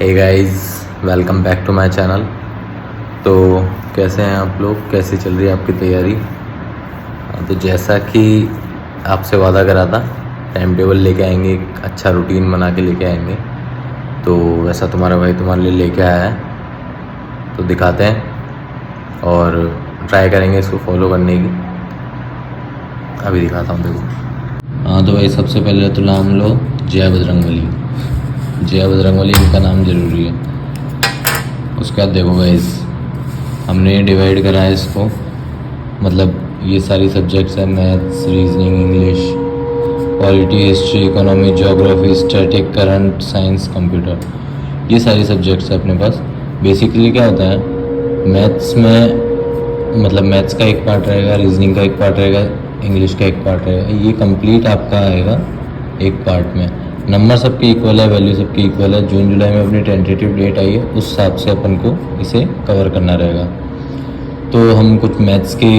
Hey guys, welcome back to my channel. तो कैसे हैं आप लोग, कैसी चल रही है आपकी तैयारी? तो जैसा कि आपसे वादा करा था, टाइम टेबल लेके आएंगे, एक अच्छा रूटीन बना के लेके आएंगे। तो वैसा तुम्हारा भाई तुम्हारे लिए लेके आया है, तो दिखाते हैं और ट्राई करेंगे इसको फॉलो करने की। अभी दिखाता हूँ, देखो। हाँ तो भाई, सबसे पहले तो नाम लो जय बजरंगबली। जय बजरंगबली का नाम ज़रूरी है। उसके बाद देखो गाइस, हमने डिवाइड करा है इसको, मतलब ये सारी सब्जेक्ट्स हैं, maths, reasoning, English, polity, history, economy, geography, static, current, science, computer, ये सारी सब्जेक्ट्स हैं अपने पास। बेसिकली क्या होता है, मैथ्स में मतलब मैथ्स का एक पार्ट रहेगा, रीजनिंग का एक पार्ट रहेगा, इंग्लिश का एक पार्ट रहेगा। ये कंप्लीट आपका आएगा एक पार्ट में। नंबर सबके इक्वल है, वैल्यू सबकी इक्वल है। जून जुलाई में अपनी टेंटेटिव डेट आई है, उस हिसाब से अपन को इसे कवर करना रहेगा। तो हम कुछ मैथ्स के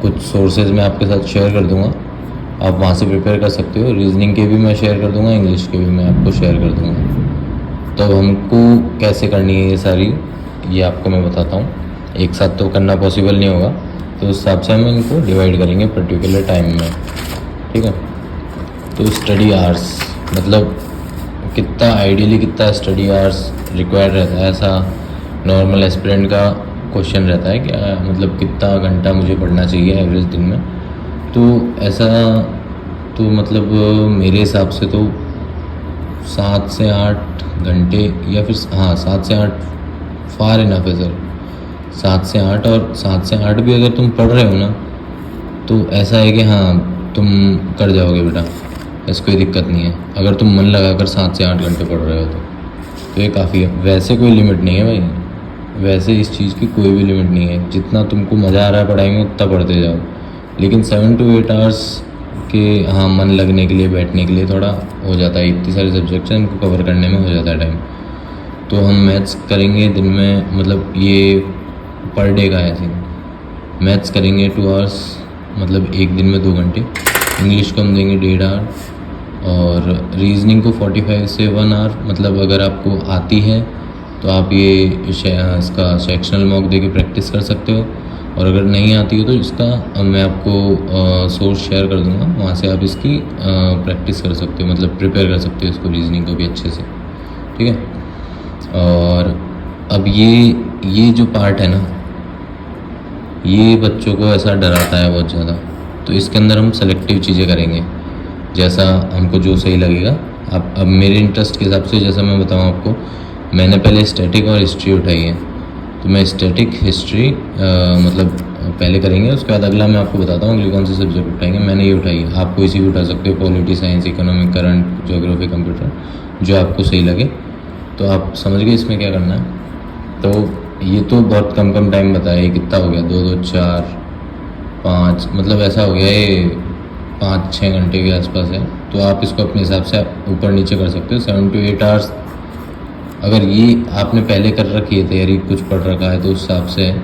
कुछ सोर्सेज मैं आपके साथ शेयर कर दूंगा, आप वहाँ से प्रिपेयर कर सकते हो। रीजनिंग के भी मैं शेयर कर दूंगा, इंग्लिश के भी मैं आपको शेयर कर दूंगा। तो हमको कैसे करनी है ये सारी, ये आपको मैं बताता हूँ। एक साथ तो करना पॉसिबल नहीं होगा, तो उस हिसाब से हम इनको डिवाइड करेंगे पर्टिकुलर टाइम में, ठीक है। तो स्टडी आवर्स मतलब कितना आइडियली कितना स्टडी आवर्स रिक्वायर रहता है, ऐसा नॉर्मल एस्पिरेंट का क्वेश्चन रहता है क्या, मतलब कितना घंटा मुझे पढ़ना चाहिए एवरेज दिन में। तो ऐसा तो मतलब मेरे हिसाब से तो 7 से 8 घंटे, या फिर हाँ 7 से 8 फार इनफ है सर। 7 से 8, और 7 से 8 भी अगर तुम पढ़ रहे हो ना, तो ऐसा है कि हाँ तुम कर जाओगे बेटा, ऐसी कोई दिक्कत नहीं है। अगर तुम मन लगा कर 7 से 8 घंटे पढ़ रहे हो तो ये काफ़ी है। वैसे कोई लिमिट नहीं है भाई, वैसे इस चीज़ की कोई भी लिमिट नहीं है। जितना तुमको मज़ा आ रहा है पढ़ाई में उतना पढ़ते जाओ, लेकिन 7 to 8 आवर्स के हाँ मन लगने के लिए, बैठने के लिए थोड़ा हो जाता है। इतनी सारी सब्जेक्ट्स हैं, इनको कवर करने में हो जाता है टाइम। तो हम मैथ्स करेंगे दिन में, मतलब ये पर डे का है सीन। मैथ्स करेंगे 2 आवर्स, मतलब एक दिन में 2 घंटे। इंग्लिश को हम देंगे 1.5 आवर, और रीजनिंग को 45 से 1 आवर। मतलब अगर आपको आती है तो आप ये इसका सेक्शनल मॉक दे के प्रैक्टिस कर सकते हो, और अगर नहीं आती है तो इसका मैं आपको सोर्स शेयर कर दूंगा, वहाँ से आप इसकी प्रैक्टिस कर सकते हो, मतलब प्रिपेयर कर सकते हो इसको, रीजनिंग को भी अच्छे से, ठीक है। और अब ये जो पार्ट है ना, ये बच्चों को ऐसा डराता है बहुत ज़्यादा। तो इसके अंदर हम सेलेक्टिव चीज़ें करेंगे, जैसा हमको जो सही लगेगा। अब मेरे इंटरेस्ट के हिसाब से, जैसा मैं बताऊँ आपको, मैंने पहले स्टैटिक और हिस्ट्री उठाई है, तो मैं स्टैटिक हिस्ट्री मतलब पहले करेंगे। उसके बाद अगला मैं आपको बताता हूँ अगली कौन सी सब्जेक्ट उठाएंगे। मैंने ये उठाई है, आप कोई सी भी उठा सकते हो, polity, science, economic, current, geography, computer, जो आपको सही लगे। तो आप समझ गए इसमें क्या करना है। तो ये तो बहुत कम टाइम बताया, कितना हो गया, 2 2 4 5, मतलब ऐसा हो गया ये 5-6 घंटे के आसपास है। तो आप इसको अपने हिसाब से आप ऊपर नीचे कर सकते हो, 7 to 8 आवर्स। अगर ये आपने पहले कर रखी है तैयारी, कुछ पढ़ रखा है, तो उस हिसाब से है।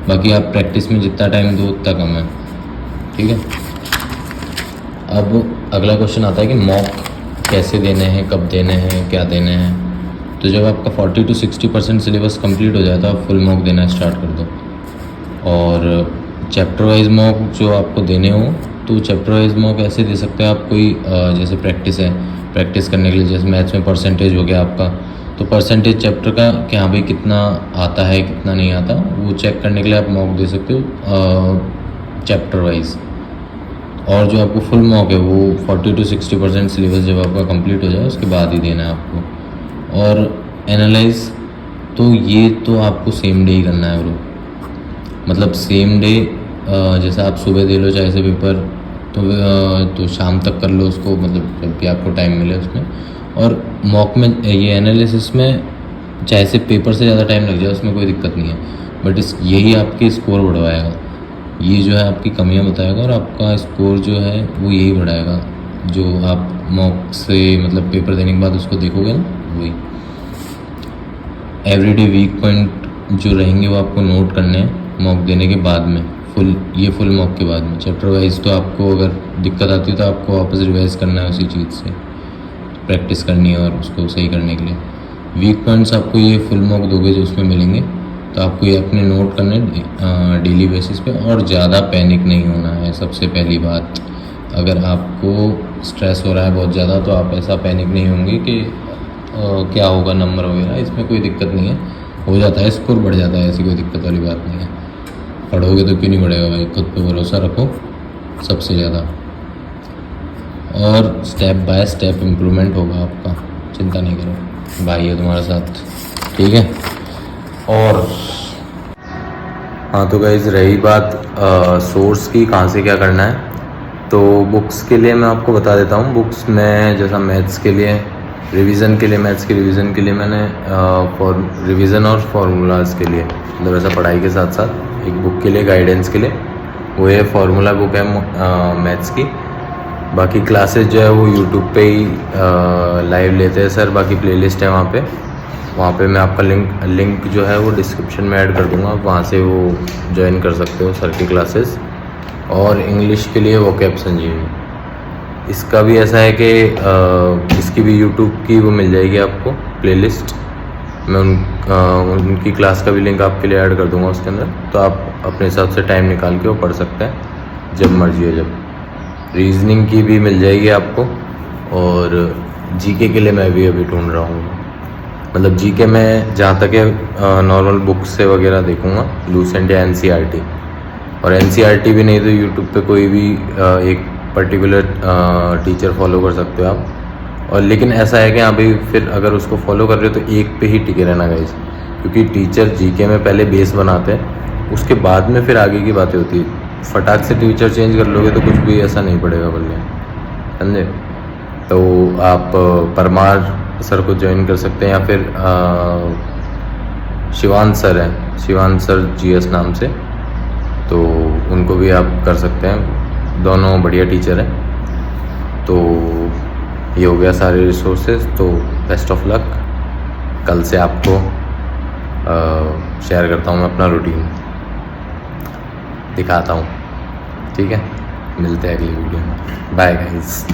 बाकी आप प्रैक्टिस में जितना टाइम दो उतना कम है, ठीक है। अब अगला क्वेश्चन आता है कि मॉक कैसे देने हैं, कब देने हैं, क्या देने हैं। तो जब आपका 40 to 60% सिलेबस कंप्लीट हो जाए तो आप फुल मॉक देना स्टार्ट कर दो। और चैप्टर वाइज मॉक जो आपको देने हो, तो चैप्टर वाइज मॉक ऐसे दे सकते हो आप। कोई जैसे प्रैक्टिस है, प्रैक्टिस करने के लिए, जैसे मैथ्स में परसेंटेज हो गया आपका, तो परसेंटेज चैप्टर का कि हाँ भाई कितना आता है कितना नहीं आता, वो चेक करने के लिए आप मॉक दे सकते हो चैप्टर वाइज। और जो आपको फुल मॉक है वो 40 to 60% सिलेबस जब आपका कंप्लीट हो जाए उसके बाद ही देना है आपको। और एनालाइज, तो ये तो आपको सेम डे ही करना है ब्रो, मतलब सेम डे। जैसे आप सुबह दे लो चाहे से पेपर, तो शाम तक कर लो उसको, मतलब जब भी आपको टाइम मिले उसमें। और मॉक में ये एनालिसिस में चाहे से पेपर से ज़्यादा टाइम लग जाए उसमें कोई दिक्कत नहीं है, बट यही आपके स्कोर बढ़वाएगा, ये जो है आपकी कमियां बताएगा, और आपका स्कोर जो है वो यही बढ़ाएगा। जो आप मॉक से मतलब पेपर देने के बाद उसको देखोगे ना, वही एवरीडे वीक पॉइंट जो रहेंगे वो आपको नोट करने हैं मॉक देने के बाद में, फुल मॉक के बाद में। चैप्टर वाइज तो आपको अगर दिक्कत आती है तो आपको वापस रिवाइज करना है उसी चीज़ से, प्रैक्टिस करनी है और उसको सही करने के लिए। वीक पॉइंट्स आपको ये फुल मॉक दोगे जो उसमें मिलेंगे, तो आपको ये अपने नोट करने डेली बेसिस पे, और ज़्यादा पैनिक नहीं होना है। सबसे पहली बात, अगर आपको स्ट्रेस हो रहा है बहुत ज़्यादा तो आप ऐसा पैनिक नहीं होंगे कि क्या होगा नंबर वगैरह, इसमें कोई दिक्कत नहीं है। हो जाता है, स्कोर बढ़ जाता है, ऐसी कोई दिक्कत वाली बात नहीं है। पढ़ोगे तो क्यों नहीं बढ़ेगा भाई, खुद पे भरोसा रखो सबसे ज़्यादा, और स्टेप बाय स्टेप इम्प्रूवमेंट होगा आपका, चिंता नहीं करो, भाई है तुम्हारे साथ, ठीक है। और हाँ, तो गाइस रही बात सोर्स की, कहाँ से क्या करना है, तो बुक्स के लिए मैं आपको बता देता हूँ। बुक्स में जैसा मैथ्स के लिए रिवीजन के लिए, मैथ्स के रिवीजन के लिए मैंने रिवीजन और फार्मूलाज के लिए, मतलब ऐसा पढ़ाई के साथ साथ एक बुक के लिए गाइडेंस के लिए, वो ये फार्मूला बुक है मैथ्स की। बाकी क्लासेस जो है वो यूट्यूब पे ही लाइव लेते हैं सर, बाकी प्लेलिस्ट है वहाँ पे मैं आपका लिंक जो है वो डिस्क्रिप्शन में ऐड कर दूँगा, वहाँ से वो ज्वाइन कर सकते हो सर की क्लासेस। और इंग्लिश के लिए वोकैब संजीवनी, इसका भी ऐसा है कि इसकी भी यूट्यूब की वो मिल जाएगी आपको प्लेलिस्ट, मैं उनकी क्लास का भी लिंक आपके लिए ऐड कर दूंगा उसके अंदर, तो आप अपने हिसाब से टाइम निकाल के वो पढ़ सकते हैं जब मर्जी हो। जब रीजनिंग की भी मिल जाएगी आपको, और जीके के लिए मैं भी अभी ढूंढ रहा हूँ, मतलब जीके में जहाँ तक है नॉर्मल बुक से वगैरह देखूँगा, लूसेंट या एनसीईआरटी, और एनसीईआरटी भी नहीं तो यूट्यूब पे कोई भी एक पर्टिकुलर टीचर फॉलो कर सकते हो आप। और लेकिन ऐसा है कि यहाँ पे फिर अगर उसको फॉलो कर रहे हो तो एक पे ही टिके रहना गाइस, क्योंकि टीचर जीके में पहले बेस बनाते हैं, उसके बाद में फिर आगे की बातें होती है। फटाक से टीचर चेंज कर लोगे तो कुछ भी ऐसा नहीं पड़ेगा बल्ले, समझे। तो आप परमार सर को ज्वाइन कर सकते हैं, या फिर शिवांत सर हैं, शिवांत सर जीएस नाम से, तो उनको भी आप कर सकते हैं, दोनों बढ़िया टीचर हैं। तो ये हो गया सारे रिसोर्सेज, तो बेस्ट ऑफ लक। कल से आपको शेयर करता हूँ मैं अपना रूटीन, दिखाता हूँ, ठीक है। मिलते हैं अगली वीडियो में, बाय गाइस।